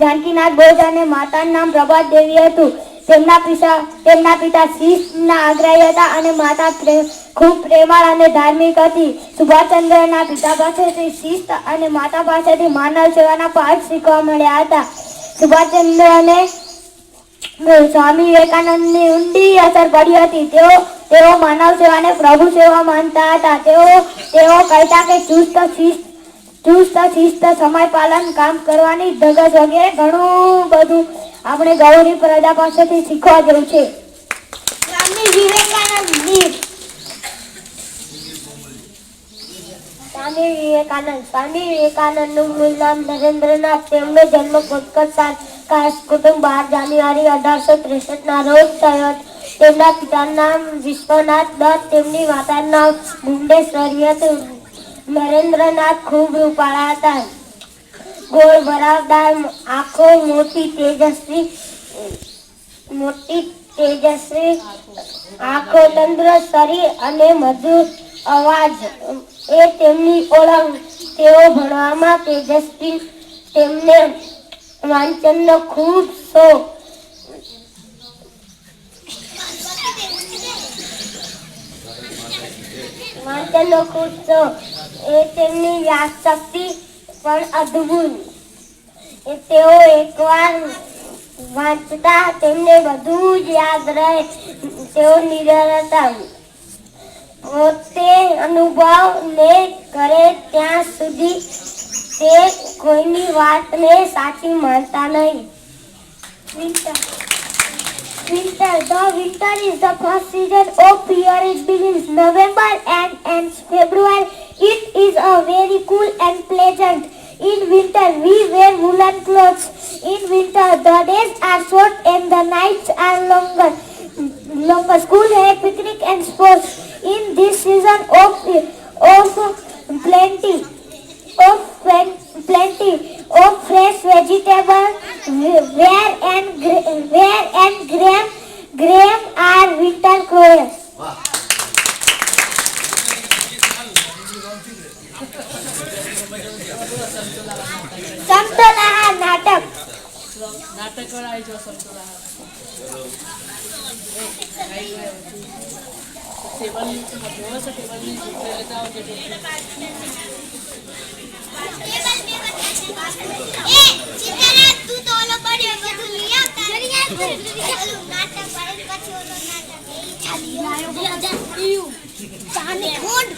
જાનકીનાથ બોઝ અને માતાનું નામ પ્રભાત દેવી હતું. તેમના પિતા શિસ્તના આગ્રહી હતા અને માતા ખૂબ પ્રેમાળ અને ધાર્મિક હતી. સુભાષચંદ્રના પિતા પાસેથી શિસ્ત અને માતા પાસેથી માનવ સેવાના પાઠ શીખવા મળ્યા હતા. સુભાષચંદ્રને સ્વામી વિવેકાનંદની ઊંડી અસર પડી હતી. તેઓ માનવ સેવાને પ્રભુ સેવા માનતા હતા. તેઓ કહેતા કે ચુસ્ત શિસ્ત સમય પાલન કામ કરવાની ધગશ વગેરે ઘણું બધું આપણે ગૌરી પ્રજા પાસેથી શીખવા જેવું છે. સ્વામી વિવેકાનંદનું મૂળ નામ નરેન્દ્રનાથ. તેમનો જન્મ કોલકાતા કુટુંબ 12 જાન્યુઆરી 1863 રોજ થયો. તેમના પિતાનું નામ વિશ્વનાથ દત્ત, તેમની માતાનું નામ મુંડેશ્વરી હતું. નરેન્દ્રનાથ ખૂબ રૂપાળા હતા. ગોળ ભરાવદાર આંખો, મોટી તેજસ્વી આંખો, તંદુરસ્ત શરીર અને મધુર અવાજ એ તેમની ઓળખ. તેઓ ભણવામાં તેજસ્વી. તેમને વાંચનનો ખૂબ શોખ. એ તેમની યાદશક્તિ પણ અદ્ભુત. તેઓ એકવાર વાંચતા તેમને બધું જ યાદ રહે. તેઓ નિડર હતા. પોતે અનુભવ ને કરે ત્યાં સુધી તે કોઈની વાતને સાચી માનતા નહીં. Winter. The winter is the first season of year. It begins November and ends February. It is a very cool and pleasant. In winter, we wear woolen clothes. In winter, the days are short and the nights are longer. School have picnic and sports. In this season of plenty of fresh vegetables, where and gram are winter clothes. સમતોલાહાર નાટક. કરાય જો સમતોલાહાર table નીચે જોવો છો, table નીચે લેતા આવો કે તું તો ઓલો પડ્યો બધું લઈ આવતા નાટક પાડે પછી ઓલો નાટક ચાને ખોડ